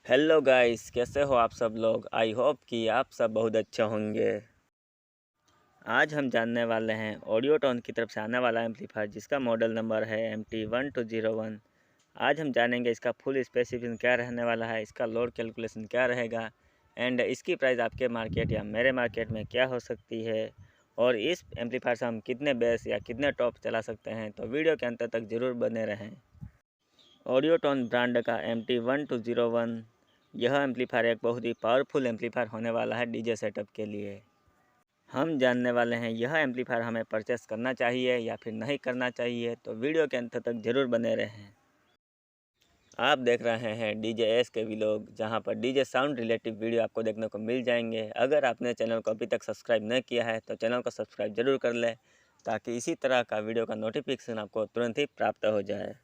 Hello guys, कैसे हो आप सब लोग। आई होप कि आप सब बहुत अच्छे होंगे। आज हम जानने वाले हैं ऑडियोटोन की तरफ से आने वाला एम्पलीफायर जिसका मॉडल नंबर है MT1201। आज हम जानेंगे इसका फुल स्पेसिफिकेशन क्या रहने वाला है, इसका लोड कैलकुलेशन क्या रहेगा एंड इसकी प्राइस आपके मार्केट या मेरे मार्केट में क्या हो सकती है और इस एम्पलीफायर से हम कितने बेस या कितने टॉप चला सकते हैं। तो वीडियो के अंत तक ज़रूर बने रहें। ऑडियोटोन ब्रांड का MT1201 यह एम्पलीफायर एक बहुत ही पावरफुल एम्पलीफायर होने वाला है डीजे सेटअप के लिए। हम जानने वाले हैं यह एम्पलीफायर हमें परचेस करना चाहिए या फिर नहीं करना चाहिए, तो वीडियो के अंत तक ज़रूर बने रहें। आप देख रहे हैं डीजे एस के व्लॉग, जहां पर डीजे साउंड रिलेटिव वीडियो आपको देखने को मिल जाएंगे। अगर आपने चैनल को अभी तक सब्सक्राइब नहीं किया है तो चैनल को सब्सक्राइब ज़रूर कर लें, ताकि इसी तरह का वीडियो का नोटिफिकेशन आपको तुरंत ही प्राप्त हो जाए।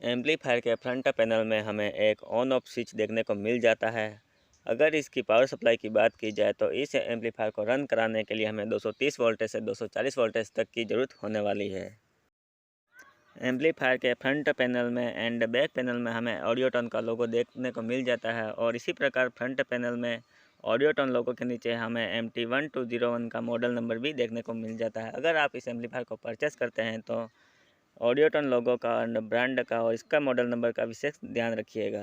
एम्पलीफायर के फ्रंट पैनल में हमें एक ऑन ऑफ स्विच देखने को मिल जाता है। अगर इसकी पावर सप्लाई की बात की जाए तो इस एम्पलीफायर को रन कराने के लिए हमें 230 वोल्टेज से 240 वोल्टेज तक की ज़रूरत होने वाली है। एम्पलीफायर के फ्रंट पैनल में एंड बैक पैनल में हमें ऑडियोटोन का लोगो देखने को मिल जाता है और इसी प्रकार फ्रंट पैनल में ऑडियोटोन लोगो के नीचे हमें MT1201 का मॉडल नंबर भी देखने को मिल जाता है। अगर आप इस एम्पलीफायर को परचेस करते हैं तो ऑडियोटोन लोगो का और ब्रांड का और इसका मॉडल नंबर का विशेष ध्यान रखिएगा।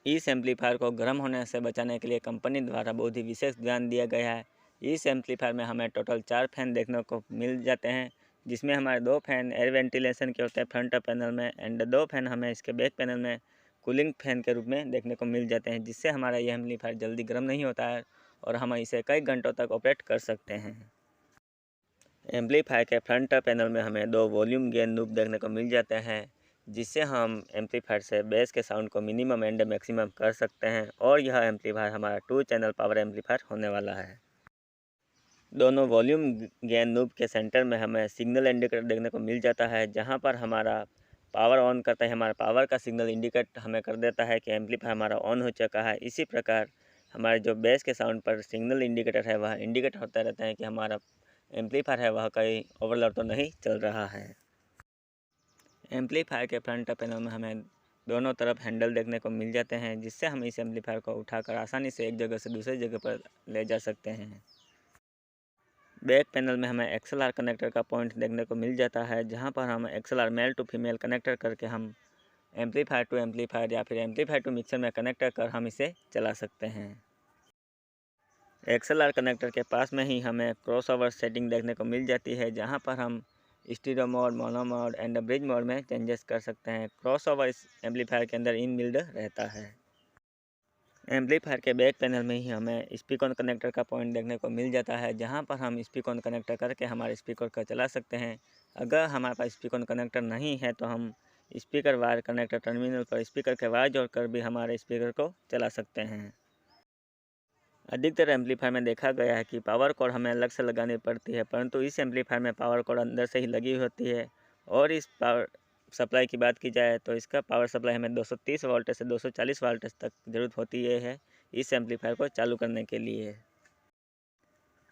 इस एम्पलीफायर को गर्म होने से बचाने के लिए कंपनी द्वारा बहुत ही विशेष ध्यान दिया गया है। इस एम्पलीफायर में हमें टोटल 4 फैन देखने को मिल जाते हैं, जिसमें हमारे 2 फैन एयर वेंटिलेशन के होते हैं फ्रंट पैनल में एंड 2 फैन हमें इसके बैक पैनल में कूलिंग फैन के रूप में देखने को मिल जाते हैं, जिससे हमारा यह एम्पलीफायर जल्दी गर्म नहीं होता है और हम इसे कई घंटों तक ऑपरेट कर सकते हैं। एम्पलीफायर के फ्रंट पैनल में हमें 2 वॉल्यूम गेन नूब देखने को मिल जाते हैं, जिससे हम एम्पलीफायर से बेस के साउंड को मिनिमम एंड मैक्सिमम कर सकते हैं और यह एम्पलीफायर हमारा 2 चैनल पावर एम्पलीफायर होने वाला है। दोनों वॉल्यूम गेन नूब के सेंटर में हमें सिग्नल इंडिकेटर देखने को मिल जाता है, जहां पर हमारा पावर ऑन करता है, हमारा पावर का सिग्नल इंडिकेट हमें कर देता है कि एम्पलीफायर हमारा ऑन हो चुका है। इसी प्रकार हमारे जो बेस के साउंड पर सिग्नल इंडिकेटर है वह इंडिकेट होता रहता है कि हमारा एम्पलीफायर है वह कहीं ओवरलोड तो नहीं चल रहा है। एम्पलीफायर के फ्रंट पैनल में हमें दोनों तरफ हैंडल देखने को मिल जाते हैं, जिससे हम इस एम्पलीफायर को उठाकर आसानी से एक जगह से दूसरी जगह पर ले जा सकते हैं। बैक पैनल में हमें XLR कनेक्टर का पॉइंट देखने को मिल जाता है, जहां पर हम XLR male to female connector करके हम एम्पलीफायर टू एम्पलीफायर या फिर एम्पलीफायर टू मिक्सर में कनेक्ट कर हम इसे चला सकते हैं। XLR कनेक्टर के पास में ही हमें क्रॉसओवर सेटिंग देखने को मिल जाती है, जहां पर हम stereo mode, mono mode and bridge mode में चेंजेस कर सकते हैं। क्रॉसओवर इस एम्पलीफायर के अंदर इनबिल्ड रहता है। एम्पलीफायर के बैक पैनल में ही हमें स्पीकर कनेक्टर का पॉइंट देखने को मिल जाता है, जहां पर हम स्पीकर कनेक्टर करके हमारे स्पीकर को चला सकते हैं। अगर हमारे पास स्पीकर कनेक्टर नहीं है तो हम स्पीकर वायर कनेक्टर टर्मिनल पर स्पीकर के वायर जोड़कर भी हमारे स्पीकर को चला सकते हैं। अधिकतर एम्पलीफायर में देखा गया है कि पावर कॉर्ड हमें अलग से लगानी पड़ती है, परंतु इस एम्पलीफायर में पावर कॉर्ड अंदर से ही लगी होती है। और इस पावर सप्लाई की बात की जाए तो इसका पावर सप्लाई हमें 230 वोल्टेज से 240 वोल्टेज तक ज़रूरत होती है इस एम्पलीफायर को चालू करने के लिए।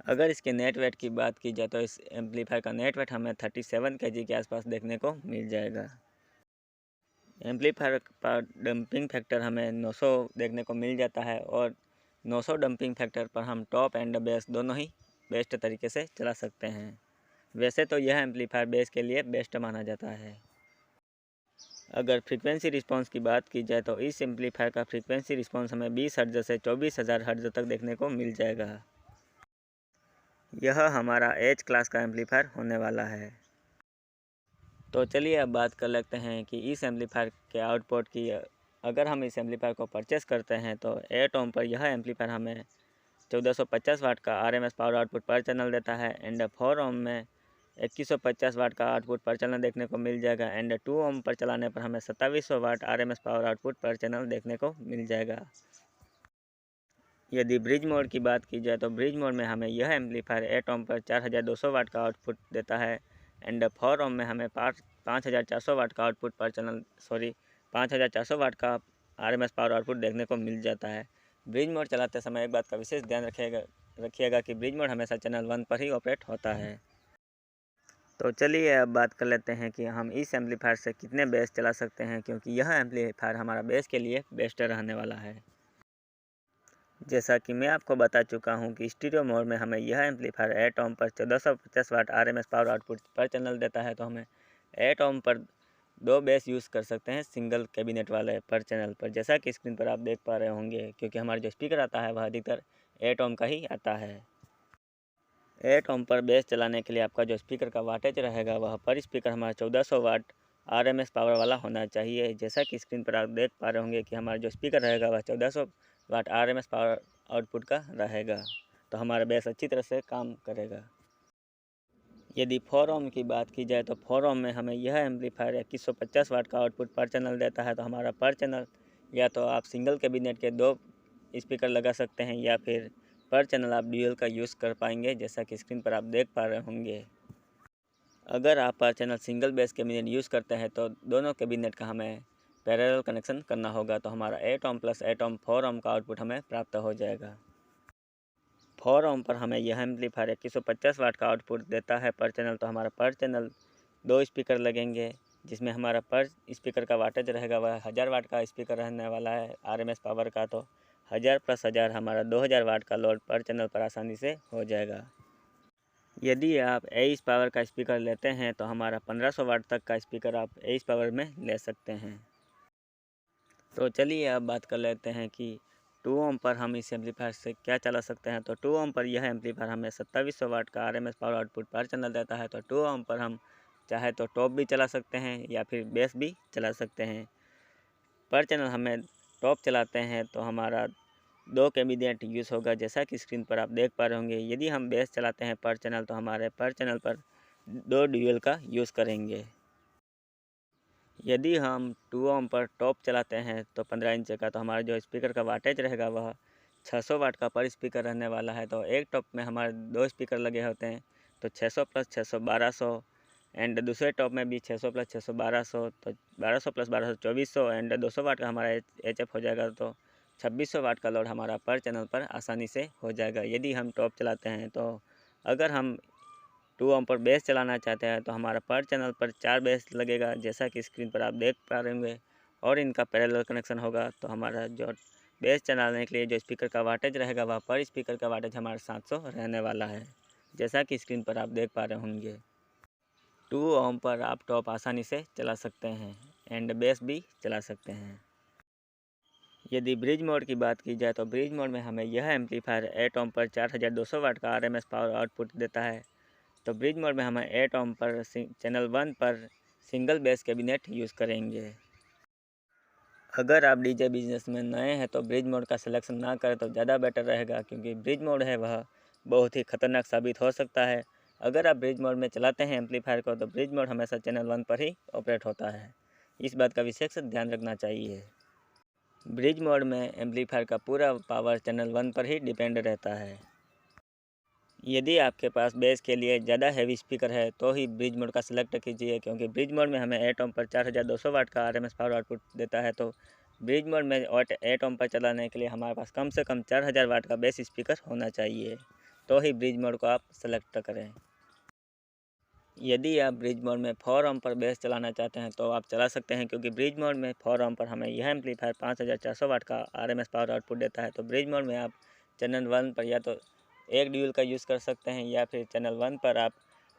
अगर इसके नेट वेट की बात की जाए तो इस एम्पलीफायर का नेट वेट हमें 37 kg के आसपास देखने को मिल जाएगा। एम्पलीफायर का डंपिंग फैक्टर हमें 900 देखने को मिल जाता है और 900 डंपिंग फैक्टर पर हम टॉप एंड बेस दोनों ही बेस्ट तरीके से चला सकते हैं। वैसे तो यह एम्पलीफायर बेस के लिए बेस्ट माना जाता है। अगर फ्रीक्वेंसी रिस्पांस की बात की जाए तो इस एम्पलीफायर का फ्रीक्वेंसी रिस्पांस हमें 20 हर्ट्ज से 24,000 हर्ट्ज तक देखने को मिल जाएगा। यह हमारा एच क्लास का एम्पलीफायर होने वाला है। तो चलिए अब बात कर लेते हैं कि इस एम्पलीफायर के आउटपुट की। अगर हम इस एम्पलीफायर को परचेस करते हैं तो 8 ओम पर यह एम्पलीफायर हमें 1450 वाट का RMS पावर आउटपुट पर चैनल देता है एंड 4 ओम में 2150 वाट का आउटपुट पर चैनल देखने को मिल जाएगा एंड 2 ओम पर चलाने पर हमें 2700 वाट RMS पावर आउटपुट पर चैनल देखने को मिल जाएगा। यदि ब्रिज मोड की बात की जाए तो ब्रिज मोड में हमें यह एम्पलीफायर 8 ओम पर 4200 वाट का आउटपुट देता है एंड 4 ओम में हमें 5400 वाट का आउटपुट पर चैनल 5400 वाट का RMS पावर आउटपुट देखने को मिल जाता है। ब्रिज मोड चलाते समय एक बात का विशेष ध्यान रखिएगा कि ब्रिज मोड हमेशा चैनल 1 पर ही ऑपरेट होता है। तो चलिए अब बात कर लेते हैं कि हम इस एम्पलीफायर से कितने बेस चला सकते हैं, क्योंकि यह एम्पलीफायर हमारा बेस के लिए बेस्ट रहने वाला है। जैसा कि मैं आपको बता चुका हूं कि स्टीरियो मोड में हमें यह एम्पलीफायर 8 ओम पर 1450 वाट आरएमएस पावर आउटपुट पर चैनल देता है। तो हमें 8 ओम पर 2 बेस यूज़ कर सकते हैं सिंगल कैबिनेट वाले पर चैनल पर, जैसा कि स्क्रीन पर आप देख पा रहे होंगे, क्योंकि हमारा जो स्पीकर आता है वह अधिकतर 8 ओम का ही आता है। 8 ओम पर बेस चलाने के लिए आपका जो स्पीकर का वाटेज रहेगा वह पर स्पीकर हमारा 1400 वाट आरएमएस पावर वाला होना चाहिए। जैसा कि स्क्रीन पर आप देख पा रहे होंगे कि हमारा जो स्पीकर रहेगा वह 1400 वाट आरएमएस पावर आउटपुट का रहेगा, तो हमारा बेस अच्छी तरह से काम करेगा। यदि 4 ओम की बात की जाए तो 4 ओम में हमें यह एम्पलीफायर 2150 वाट का आउटपुट पर चैनल देता है। तो हमारा पर चैनल या तो आप सिंगल कैबिनेट के 2 स्पीकर लगा सकते हैं या फिर पर चैनल आप ड्यूअल का यूज़ कर पाएंगे, जैसा कि स्क्रीन पर आप देख पा रहे होंगे। अगर आप पर channel single base cabinet use करते हैं तो दोनों कैबिनेट का हमें पैरेलल कनेक्शन करना होगा, तो हमारा 8 ओम प्लस 8 ओम 4 ओम का आउटपुट हमें प्राप्त हो जाएगा। 4 ओम पर हमें यह एम्पलीफायर 2150 वाट का आउटपुट देता है पर चैनल। तो हमारा पर चैनल 2 स्पीकर लगेंगे, जिसमें हमारा पर स्पीकर का वाटेज रहेगा वह 1000 वाट का स्पीकर रहने वाला है आरएमएस पावर का। तो 1000 प्लस 1000 हमारा 2000 वाट का लोड पर चैनल पर आसानी से हो जाएगा। यदि आप एइस पावर का स्पीकर लेते हैं तो हमारा 1500 वाट तक का स्पीकर आप एइस पावर में ले सकते हैं। तो चलिए अब बात कर लेते हैं कि 2 ओम पर हम इस एम्पलीफायर से क्या चला सकते हैं। तो 2 ओम पर यह एम्पलीफायर हमें 2700 वाट का आरएमएस पावर आउटपुट पर चैनल देता है। तो 2 ओम पर हम चाहे तो टॉप भी चला सकते हैं या फिर बेस भी चला सकते हैं। पर चैनल हमें टॉप चलाते हैं तो हमारा 2 कैबिनेट यूज़ होगा, जैसा कि स्क्रीन पर आप देख पा रहे होंगे। यदि हम बेस चलाते हैं पर चैनल तो हमारे पर चैनल पर 2 ड्यूअल का यूज़ करेंगे। यदि हम 2 ओम पर टॉप चलाते हैं तो 15 इंच का, तो हमारा जो स्पीकर का वाटेज रहेगा वह 600 वाट का पर स्पीकर रहने वाला है। तो एक टॉप में हमारे 2 स्पीकर लगे होते हैं, तो 600 प्लस 600 1200, एंड दूसरे टॉप में भी 600 प्लस 600 1200, तो 1200 प्लस 1200 2400, एंड 200 वाट का हमारा एचएफ हो जाएगा। तो 2600 वाट का लोड हमारा पर चैनल पर आसानी से हो जाएगा यदि हम टॉप चलाते हैं। तो अगर हम 2 ओम पर बेस चलाना चाहते हैं तो हमारा पर चैनल पर 4 बेस लगेगा, जैसा कि स्क्रीन पर आप देख पा रहे होंगे, और इनका पैरेलल कनेक्शन होगा। तो हमारा जो बेस चलाने के लिए जो स्पीकर का वाटेज रहेगा वह पर स्पीकर का वाटेज हमारा 700 रहने वाला है, जैसा कि स्क्रीन पर आप देख पा रहे होंगे। 2 ओम पर आप टॉप आसानी से चला सकते हैं एंड बेस भी चला सकते हैं। यदि ब्रिज मोड की बात की जाए तो ब्रिज मोड में हमें यह एम्पलीफायर 8 ओम पर 4200 वाट का आरएमएस पावर आउटपुट देता है। तो ब्रिज मोड में हमें 8 ओम पर चैनल 1 पर सिंगल बेस कैबिनेट यूज़ करेंगे। अगर आप डीजे बिजनेस में नए हैं तो ब्रिज मोड का सिलेक्शन ना करें तो ज़्यादा बेटर रहेगा, क्योंकि ब्रिज मोड है वह बहुत ही खतरनाक साबित हो सकता है। अगर आप ब्रिज मोड में चलाते हैं एम्पलीफायर को तो ब्रिज मोड हमेशा चैनल 1 पर ही ऑपरेट होता है, इस बात का विशेष ध्यान रखना चाहिए। ब्रिज मोड में एम्पलीफायर का पूरा पावर चैनल 1 पर ही डिपेंड रहता है। यदि आपके पास बेस के लिए ज़्यादा हैवी स्पीकर है तो ही ब्रिज मोड का सिलेक्ट कीजिए, क्योंकि ब्रिज मोड में हमें 8 ओम पर 4200 वाट का आरएमएस पावर आउटपुट देता है। तो ब्रिज मोड में 8 ओम पर चलाने के लिए हमारे पास कम से कम 4000 वाट का बेस स्पीकर होना चाहिए, तो ही ब्रिज मोड को आप सेलेक्ट करें। यदि आप ब्रिज मोड में 4 ओम पर बेस चलाना चाहते हैं तो आप चला सकते हैं, क्योंकि ब्रिज मोड में 4 ओम पर हमें यह एम्पलीफायर 5400 वाट का आरएमएस पावर आउटपुट देता है। तो ब्रिज मोड में आप चैनल 1 पर या तो एक ड्यूल का यूज़ कर सकते हैं या फिर चैनल 1 पर आप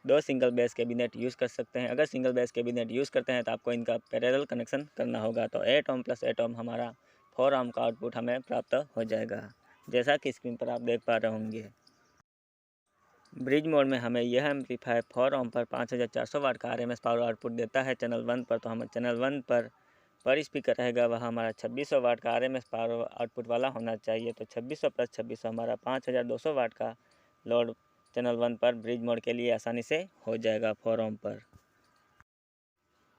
2 सिंगल बेस कैबिनेट यूज़ कर सकते हैं। अगर सिंगल बेस कैबिनेट यूज़ करते हैं तो आपको इनका पैरेलल कनेक्शन करना होगा। तो 8 ओम प्लस 8 ओम हमारा 4 ओम का आउटपुट हमें प्राप्त हो जाएगा, जैसा कि स्क्रीन पर आप देख पा रहे होंगे। ब्रिज मोड में हमें यह एम्पलीफायर 4 ओम पर 5400 वाट का आरएमएस पावर आउटपुट देता है चैनल 1 पर। तो हम चैनल 1 पर स्पीकर रहेगा वह हमारा 2600 वाट का आरएमएस पावर आउटपुट वाला होना चाहिए। तो 2600 प्लस 2600 हमारा 5200 वाट का लोड चैनल 1 पर ब्रिज मोड के लिए आसानी से हो जाएगा 4 ओम पर।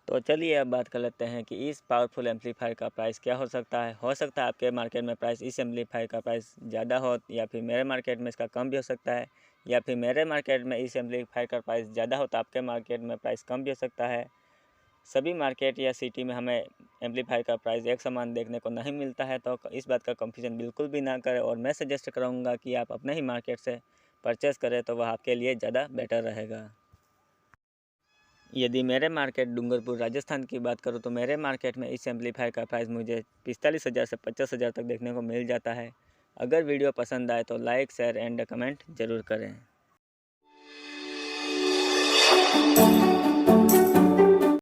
तो चलिए अब बात कर लेते हैं कि इस पावरफुल एम्पलीफायर का प्राइस क्या हो सकता है। आपके मार्केट में प्राइस इस एम्पलीफायर का प्राइस ज़्यादा हो, या फिर मेरे मार्केट में इसका कम भी हो सकता है, या फिर मेरे मार्केट में इस एम्पलीफायर का प्राइस ज़्यादा हो तो आपके मार्केट में प्राइस कम भी हो सकता है। सभी मार्केट या सिटी में हमें एम्पलीफायर का प्राइस एक समान देखने को नहीं मिलता है, तो इस बात का कंफ्यूजन बिल्कुल भी ना करें, और मैं सजेस्ट करूँगा कि आप अपने ही मार्केट से परचेज़ करें तो वह आपके लिए ज़्यादा बेटर रहेगा। यदि मेरे मार्केट डूंगरपुर राजस्थान की बात करूँ तो मेरे मार्केट में इस एम्पलीफायर का प्राइस मुझे 45,000 से 50,000 तक देखने को मिल जाता है। अगर वीडियो पसंद आए तो लाइक शेयर एंड कमेंट ज़रूर करें।